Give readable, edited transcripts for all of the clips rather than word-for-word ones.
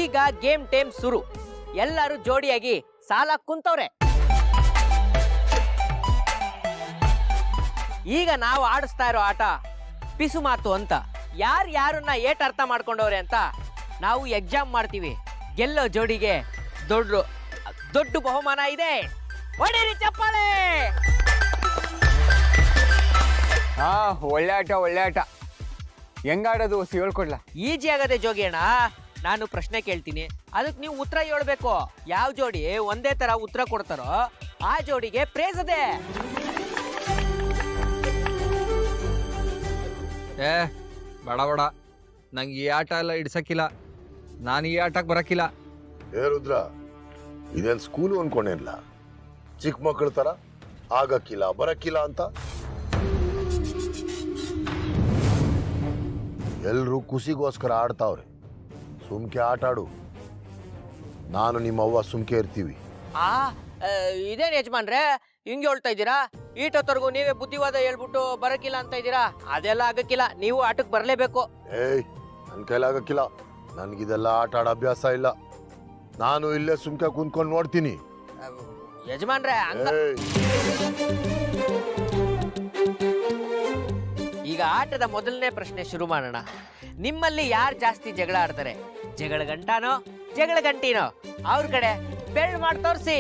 ಈಗ game time ಶುರು. ಎಲ್ಲರೂ ಜೋಡಿಯಾಗಿ ಸಾಲ ಕುಂತವ್ರೆ. ಈಗ ನಾವು ಆಡಿಸ್ತಾ ಇರೋ ಆಟ ಪಿಸು ಮಾತು ಅಂತ. ಯಾರನ್ನ ಏಟ್ ಅರ್ಥ ಮಾಡ್ಕೊಂಡವ್ರೆ ಅಂತ ನಾವು ಎಕ್ಸಾಮ್ ಮಾಡ್ತೀವಿ. ಗೆಲ್ಲೋ ಜೋಡಿಗೆ ದೊಡ್ಡ ಬಹುಮಾನ ಇದೆ. ಹೊಡೀರಿ ಚಪ್ಪಾಳೆ. ಒಳ್ಳೆ ಆಟ. ಹೆಂಗಾಡೋದು ಹೇಳ್ಕೊಡ್ಲಾ? ಈಜಿ ಆಗದೆ ಜೋಗಿ ಅಣ್ಣ. ನಾನು ಪ್ರಶ್ನೆ ಕೇಳ್ತೀನಿ, ಅದಕ್ಕೆ ನೀವು ಉತ್ತರ ಹೇಳ್ಬೇಕು. ಯಾವ ಜೋಡಿ ಒಂದೇ ತರ ಉತ್ತರ ಕೊಡ್ತಾರೋ ಆ ಜೋಡಿಗೆ ಪ್ರೇಸ್ ಅದೇ. ಬೇಡ ನಂಗೆ ಈ ಆಟ ಎಲ್ಲ ಇಡ್ಸಕ್ಕಿಲ್ಲ. ನಾನು ಈ ಆಟಕ್ಕೆ ಬರಕ್ಕಿಲ್ಲ. ರುದ್ರ, ಇದೇನ್ ಸ್ಕೂಲು ಅನ್ಕೊಂಡಿರ್ಲ? ಚಿಕ್ಕ ಮಕ್ಕಳ ತರ ಆಗಕ್ಕಿಲ್ಲ ಬರಕ್ಕಿಲ್ಲ ಅಂತ. ಎಲ್ರು ಖುಷಿಗೋಸ್ಕರ ಆಡ್ತಾವ್ರೆ. ಸುಮ್ಕೆ ಆಟ ಆಡು. ನಾನು ನಿಮ್ಮವ್ವ ಸುಮ್ಕೆ ಇರ್ತೀವಿ. ಇದೇನ್ ಯಜಮಾನ್ರೆ ಹಿಂಗೆ ಹೇಳ್ತಾ ಇದ್ದೀರಾ? ಈಟೊತ್ತರ್ಗು ನೀವೇ ಬುದ್ಧಿವಾದ ಹೇಳ್ಬಿಟ್ಟು ಬರಕಿಲ್ಲ ಅಂತ ಇದ್ದೀರಾ. ಅದೆಲ್ಲ ಆಗಕ್ಕಿಲ್ಲ, ನೀವು ಆಟಕ್ಕೆ ಬರಲೇಬೇಕು. ನನ್ ಕೈಲಾಗಕ್ಕಿಲ್ಲ. ನನ್ಗಿದೆಲ್ಲ ಆಟ ಆಡೋ ಅಭ್ಯಾಸ ಇಲ್ಲ. ನಾನು ಇಲ್ಲೇ ಸುಮ್ಕೆ ಕುಂತ್ಕೊಂಡು ನೋಡ್ತೀನಿ. ಯಜಮಾನ್ರೆ ಈಗ ಆಟದ ಮೊದಲನೇ ಪ್ರಶ್ನೆ ಶುರು ಮಾಡೋಣ. ನಿಮ್ಮಲ್ಲಿ ಯಾರು ಜಾಸ್ತಿ ಜಗಳ ಆಡ್ತಾರೆ? ಜಗಳ ಗಂಟಿನೋ? ಅವ್ರ ಕಡೆ ಬೆಳ್ ಮಾಡಿ ತೋರಿಸಿ.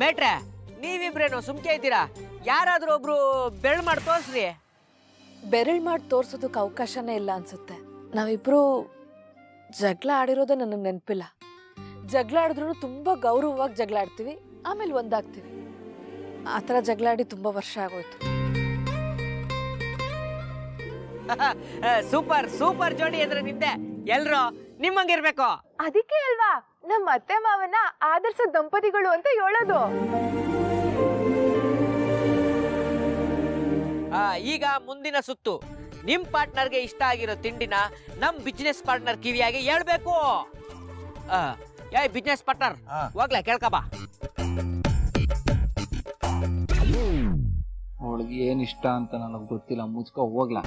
ಮೇಟ್ರೆ, ನೀವಿಬ್ರೇನು ಸುಮ್ಕೆ ಇದ್ದೀರಾ? ಯಾರಾದ್ರೂ ಒಬ್ರು ಬೆರಳು ಮಾಡಿ ತೋರ್ಸ್ರಿ. ಬೆರಳು ಮಾಡಿ ತೋರ್ಸೋದಕ್ಕೆ ಅವಕಾಶನೇ ಇಲ್ಲ ಅನ್ಸುತ್ತೆ. ನಾವಿಬ್ರು ಜಗಳ ಆಡಿರೋದೇ ನನಗೆ ನೆನಪಿಲ್ಲ. ಜಗಳ ಆಡಿದ್ರು ತುಂಬಾ ಗೌರವವಾಗಿ ಜಗಳ ಆಡ್ತೀವಿ, ಆಮೇಲೆ ಒಂದಾಗ್ತೀವಿ. ಆ ಥರ ಜಗಳ ಆಡಿ ತುಂಬಾ ವರ್ಷ ಆಗೋಯ್ತು. ಸೂಪರ್ ಜೋಡಿ ಅಂದ್ರೆ ನಿಂದೆ. ಎಲ್ರು ನಿಮ್ಮಂಗಿರ್ಬೇಕು. ಅದಕ್ಕೆ ಅಲ್ವಾ ನಮ್ಮ ಅತ್ತೆ ಮಾವನ ಆದರ್ಶ ದಂಪತಿಗಳು ಅಂತ ಹೇಳೋದು. ಈಗ ಮುಂದಿನ ಸುತ್ತು. ನಿಮ್ ಪಾರ್ಟ್ನರ್ಗೆ ಇಷ್ಟ ಆಗಿರೋ ತಿಂಡಿನ ನಮ್ ಬಿಸ್ನೆಸ್ ಪಾರ್ಟ್ನರ್ ಕಿವಿಯಾಗಿ ಹೇಳ್ಬೇಕು. ಬಿಸ್ನೆಸ್ ಪಾರ್ಟ್ನರ್ ಹೋಗ್ಲಾ ಕೇಳ್ಕಬಾ. ಅವಳಿಗೆ ಏನ್ ಇಷ್ಟ ಅಂತ ನನಗೆ ಗೊತ್ತಿಲ್ಲ, ಮುಚ್ಕೊ ಹೋಗ್ಲಾ.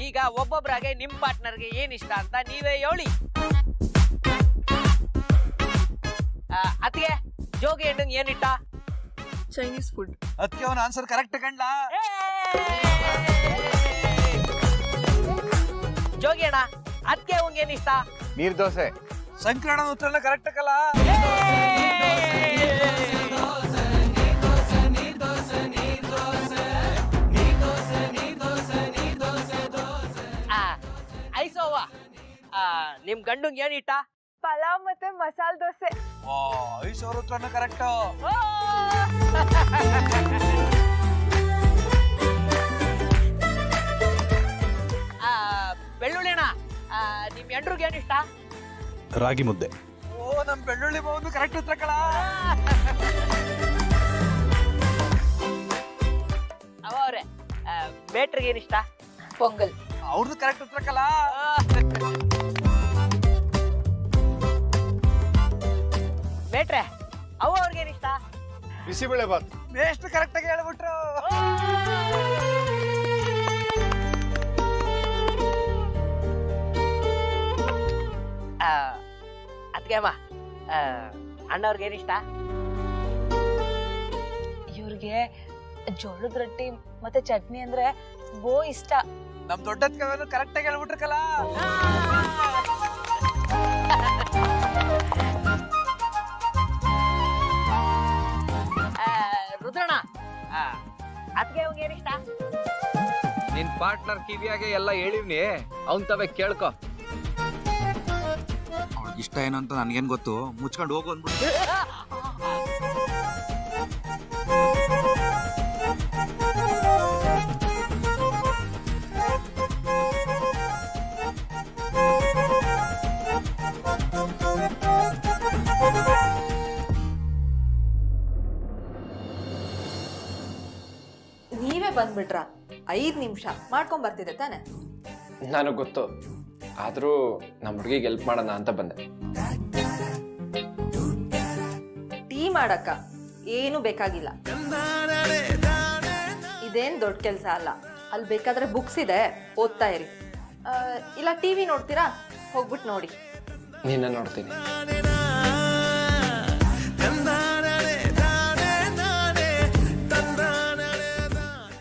ಈಗ ಒಬ್ಬೊಬ್ರಾಗೆ ನಿಮ್ ಪಾರ್ಟ್ನರ್ಗೆ ಏನ್ ಇಷ್ಟ ಅಂತ ನೀವೇ ಹೇಳಿ. ಅತ್ತಿಗೆ ಜೋಗಿ ಹೆಣ್ಣಂಗ್ ಏನ್ ಇಷ್ಟ? Chinese food. ಅದಕ್ಕೆ ಅವನ ಆನ್ಸರ್ ಕರೆಕ್ಟ್ ಕಂಡ್ಲಾ? ಜೋಗಿ ಅಣ್ಣ, ಅತ್ತಿಗೆ ಅವಂಗ ಏನ್ ಇಷ್ಟ? ನೀರ್ ದೋಸೆ. ಸಂಕ್ರಣ ಉತ್ತರ ಕರೆಕ್ಟ್ ಕಲ್ಲ. ಐಸೋವ, ನಿಮ್ ಗಂಡಂಗ್ ಏನ್ ಇಷ್ಟ? ಪಲಾವ್ ಮತ್ತೆ ಮಸಾಲೆ ದೋಸೆ. 5,000 ಉತ್ತರ ಕರೆಕ್ಟ್. ಬೆಳ್ಳುಳ್ಳಿ ಅಣ್ಣ, ನಿಮ್ ಎಂಡ್ರಿಗೆ ಏನ್ ಇಷ್ಟ? ರಾಗಿ ಮುದ್ದೆ. ನಮ್ ಬೆಳ್ಳುಳ್ಳಿ ಬಾವು ಕರೆಕ್ಟ್ ಉತ್ತರ ಕಳ. ಅವ್ರೆ ಬೇಟ್ರಿಗೆ ಏನ್ ಇಷ್ಟ? ಪೊಂಗಲ್. ಅವ್ರದ್ದು ಕರೆಕ್ಟ್ ಉತ್ತರ ಕಲ. ಬೇಟ್ರೆ ಅವ್ರಿಗೇನ್ ಇಷ್ಟ? ಬಿಸಿಬೇಳೆ ಬಾತ್. ಎಷ್ಟು ಕರೆಕ್ಟ್ ಆಗಿ ಹೇಳ್ಬಿಟ್ರು. ಅದ್ಕೆ ಅಮ್ಮ, ಅಣ್ಣವ್ರಿಗೇನ್ ಇಷ್ಟ? ಇವ್ರಿಗೆ ಜೋಳದ ರೊಟ್ಟಿ ಮತ್ತೆ ಚಟ್ನಿ ಅಂದ್ರೆ ಬೋ ಇಷ್ಟ. ನಮ್ ದೊಡ್ಡದ್ ಕವೇನು ಕರೆಕ್ಟ್ ಆಗಿ ಹೇಳ್ಬಿಟ್ರು ಕಲ. ರುದ್ರಣ್ಣ, ಅದ್ಕೆ ಅವಂಗ ಏನ್ ಇಷ್ಟ? ನಿನ್ ಪಾರ್ಟ್ನರ್ ಕಿವಿಯಾಗೆ ಎಲ್ಲ ಹೇಳಿವ್ನಿ, ಅವನ್ ತವೆ ಕೇಳ್ಕೊ. ಇಷ್ಟ ಏನು ಅಂತ ನನ್ಗೇನ್ ಗೊತ್ತು, ಮುಚ್ಕೊಂಡು ಹೋಗು ಅಂದ್ಬಿಟ್ಟು. ಬಂದ್ಬಿಟ್ರ 5 ನಿಮಿಷ ಮಾಡ್ಕೊಂಡ್ ಬರ್ತಿದ್ದೆ ತಾನೆ. ನನಗೆ ಗೊತ್ತು, ಆದರೂ ನಮ್ಮ ಹುಡುಗಿಗೆ ಹೆಲ್ಪ್ ಮಾಡೋಣ ಅಂತ ಬಂದೆ. ಟೀ ಮಾಡಕ್ಕ ಏನು ಬೇಕಾಗಿಲ್ಲ. ಇದೇನ್ ದೊಡ್ಡ ಕೆಲಸ ಅಲ್ಲ. ಅಲ್ಲಿ ಬೇಕಾದ್ರೆ ಬುಕ್ಸ್ ಇದೆ, ಓದ್ತಾ ಇರಿ. ಇಲ್ಲ ಟಿವಿ ನೋಡ್ತೀರಾ, ಹೋಗ್ಬಿಟ್ಟು ನೋಡಿ. ನಿನ್ನ ನೋಡ್ತೀನಿ.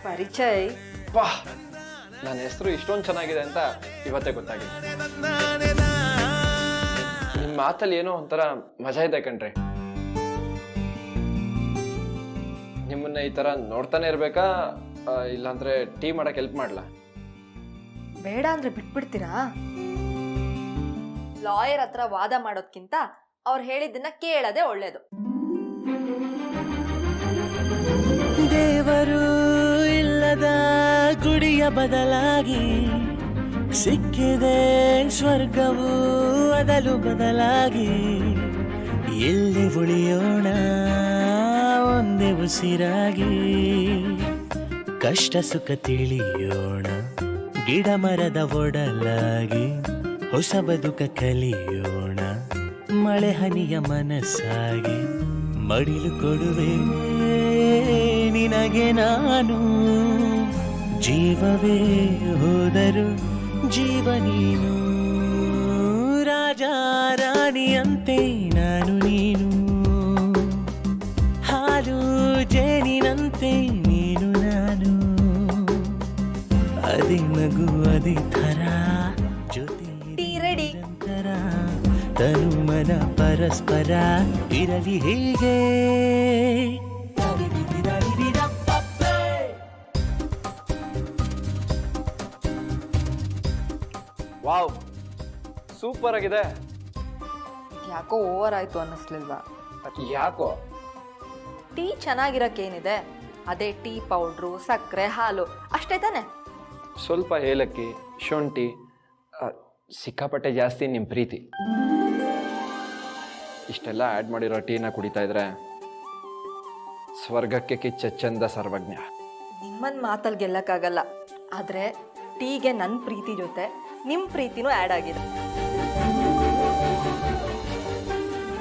ಪರಿಚಯ್ ವಾ, ನನ್ನ ಹೆಸರು ಇಷ್ಟೊಂದು ಚೆನ್ನಾಗಿದೆ ಅಂತ ಇವತ್ತೇ ಗೊತ್ತಾಗಿದೆ. ನಿಮ್ಮ ಮಾತಲ್ಲಿ ಏನೋ ಒಂಥರ ಮಜಾ ಇದೆ ಕಣ್ರಿ. ನಿಮ್ಮನ್ನ ಈ ತರ ನೋಡ್ತಾನೆ ಇರ್ಬೇಕಾ, ಇಲ್ಲಾಂದ್ರೆ ಟೀ ಮಾಡಕ್ ಹೆಲ್ಪ್ ಮಾಡ್ಲಾ? ಬೇಡ ಅಂದ್ರೆ ಬಿಟ್ಬಿಡ್ತೀರಾ? ಲಾಯರ್ ಹತ್ರ ವಾದ ಮಾಡೋದ್ಕಿಂತ ಅವ್ರು ಹೇಳಿದ್ದನ್ನ ಕೇಳೋದೇ ಒಳ್ಳೇದು. ದೇವರು ಇಲ್ಲದ ಗುಡಿಯ ಬದಲಾಗಿ ಸಿಕ್ಕಿದೆ ಸ್ವರ್ಗವು ಅದಲು ಬದಲಾಗಿ. ಎಲ್ಲಿ ಉಳಿಯೋಣ ಒಂದೇ ಉಸಿರಾಗಿ, ಕಷ್ಟ ಸುಖ ತಿಳಿಯೋಣ ಗಿಡ ಮರದ ಒಡಲಾಗಿ. ಹೊಸ ಬದುಕ ಕಲಿಯೋಣ ಮಳೆ ಹನಿಯ ಮನಸ್ಸಾಗಿ. ಮಡಿಲು ಕೊಡುವೆ ನಿನಗೆ ನಾನು, ಜೀವವೇ ಹೋದರು ಜೀವ ನೀನು. ರಾಜ ರಾಣಿಯಂತೆ ನಾನು ನೀನು, ಹಾಲು ಜೇನಿನಂತೆ ನೀನು ನಾನು. ಅದೇ ನಗು ಅದೇ ಥರ ಜೊತೆ ರೆಡಿ. ತನು ಮನ ಪರಸ್ಪರ ಇರಲಿ ಹೀಗೆ. ವಾವ್, ಸೂಪರ್ ಆಗಿದೆ. ಯಾಕೋ ಓವರ್ ಆಯ್ತು ಅನ್ನಿಸ್ಲಿಲ್ವಾ? ಯಾಕೋ? ಟೀ ಚೆನ್ನಾಗಿರಕ್ಕೇನಿದೆ, ಅದೇ ಟೀ ಪೌಡ್ರು, ಸಕ್ಕರೆ, ಹಾಲು ಅಷ್ಟೇ ತಾನೆ. ಸ್ವಲ್ಪ ಏಲಕ್ಕಿ, ಶುಂಠಿ, ಸಿಕ್ಕಾಪಟ್ಟೆ ಜಾಸ್ತಿ ನಿಮ್ಮ ಪ್ರೀತಿ. ಇಷ್ಟೆಲ್ಲ ಆ್ಯಡ್ ಮಾಡಿರೋ ಟೀನ ಕುಡಿತಾ ಇದ್ರೆ ಸ್ವರ್ಗಕ್ಕೆ ಕಿಚ್ಚೆಚ್ಚಂದ ಸರ್ವಜ್ಞ. ನಿಮ್ಮನ್ ಮಾತಲ್ಲಿ ಗೆಲ್ಲಕ್ಕಾಗಲ್ಲ, ಆದ್ರೆ ಟೀಗೆ ನನ್ನ ಪ್ರೀತಿ ಜೊತೆ ನಿಮ್ಮ ಪ್ರೀತಿನೂ ಆ್ಯಡ್ ಆಗಿದೆ.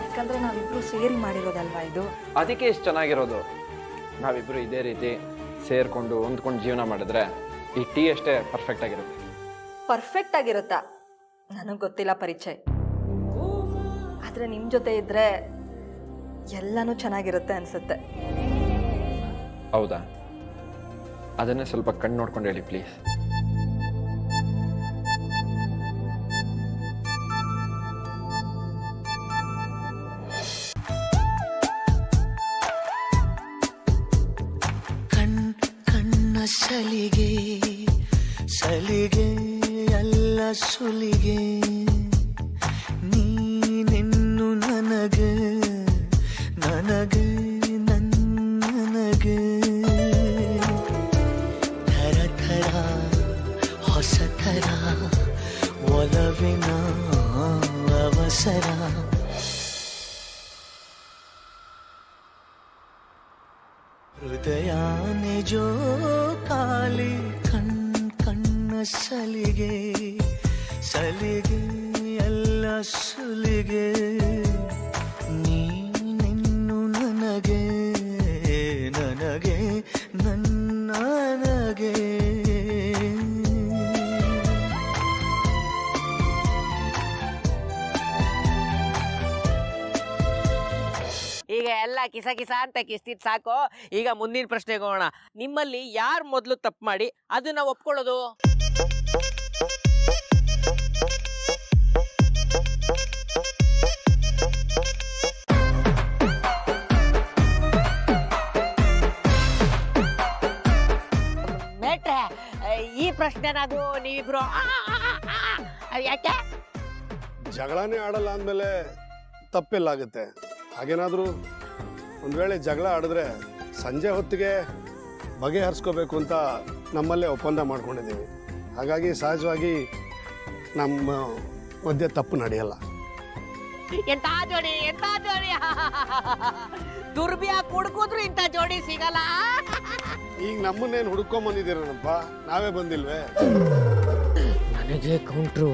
ಯಾಕಂದ್ರೆ ನಾವಿಬ್ರು ಸೇರಿ ಮಾಡಿರೋದಲ್ವಾ ಇದು. ಅದಕ್ಕೆ ಇಷ್ಟು ಚೆನ್ನಾಗಿರೋದು. ನಾವಿಬ್ರು ಇದೇ ರೀತಿ ಸೇರ್ಕೊಂಡು ಹೊಂದ್ಕೊಂಡು ಜೀವನ ಮಾಡಿದ್ರೆ ಈ ಟೀ ಅಷ್ಟೇ ಪರ್ಫೆಕ್ಟ್ ಆಗಿರುತ್ತೆ. ಪರ್ಫೆಕ್ಟ್ ಆಗಿರುತ್ತಾ ನನಗೆ ಗೊತ್ತಿಲ್ಲ ಪರಿಚಯ್, ಆದ್ರೆ ನಿಮ್ಮ ಜೊತೆ ಇದ್ರೆ ಎಲ್ಲನೂ ಚೆನ್ನಾಗಿರುತ್ತೆ ಅನ್ಸುತ್ತೆ. ಹೌದಾ? ಅದನ್ನೇ ಸ್ವಲ್ಪ ಕಣ್ಣು ನೋಡ್ಕೊಂಡು ಹೇಳಿ ಪ್ಲೀಸ್. ಕಣ್ಣ ಸಲಿಗೆ ಸಲಿಗೆ ಎಲ್ಲ ಸುಲಿಗೆ, ನೀನೆನ್ನು ನನಗೆ ನನಗೆ ನನಗೆ. ಥರ ಥರ ಹೊಸ ಥರ ಒಲವಿನ ಅವಸರ. ಹೃದಯ ನಿಜೋ ಕಾಲಿ ಕಣ್ಣ ಸಲಿಗೆ ಸಲಿಗೆ ಎಲ್ಲ ಸುಲಿಗೆ, ನೀನೆನ್ನು ನನಗೆ ನನಗೆ ನನಗೆ. ಈಗ ಎಲ್ಲ ಕಿಸ ಕಿಸ ಅಂತ ಕಿಸ್ತಿದ್ ಸಾಕು. ಈಗ ಮುಂದಿನ ಪ್ರಶ್ನೆಗೆ ಹೋಗೋಣ. ನಿಮ್ಮಲ್ಲಿ ಯಾರು ಮೊದಲು ತಪ್ಪು ಮಾಡಿ ಅದನ್ನ ಒಪ್ಕೊಳ್ಳೋದು? ಮೇಟ್ರೆ, ಈ ಪ್ರಶ್ನೆನಾದ್ರು ನೀವಿಬ್ರು ಯಾಕೆ? ಜಗಳನೇ ಆಡಲ್ಲ ಅಂದಮೇಲೆ ತಪ್ಪೆಲ್ಲಾಗುತ್ತೆ. ಹಾಗೇನಾದರೂ ಒಂದು ವೇಳೆ ಜಗಳ ಆಡಿದ್ರೆ ಸಂಜೆ ಹೊತ್ತಿಗೆ ಬಗೆಹರಿಸ್ಕೋಬೇಕು ಅಂತ ನಮ್ಮಲ್ಲೇ ಒಪ್ಪಂದ ಮಾಡ್ಕೊಂಡಿದ್ದೀವಿ. ಹಾಗಾಗಿ ಸಹಜವಾಗಿ ನಮ್ಮ ಮಧ್ಯೆ ತಪ್ಪು ನಡೆಯಲ್ಲ. ಎಂತ ಜೋಡಿ, ಎಂತ ಜೋಡಿ! ದುರ್ಬಿಯ ಕುಡ್ಕುದ್ರು ಇಂಥ ಜೋಡಿ ಸಿಗಲ್ಲ. ಈಗ ನಮ್ಮನ್ನೇನು ಹುಡ್ಕೊಂಡ್ ಬಂದಿದ್ದೀರನಪ್ಪ, ನಾವೇ ಬಂದಿಲ್ವೇ? ನನಗೆ ಕೌಂಟ್ರು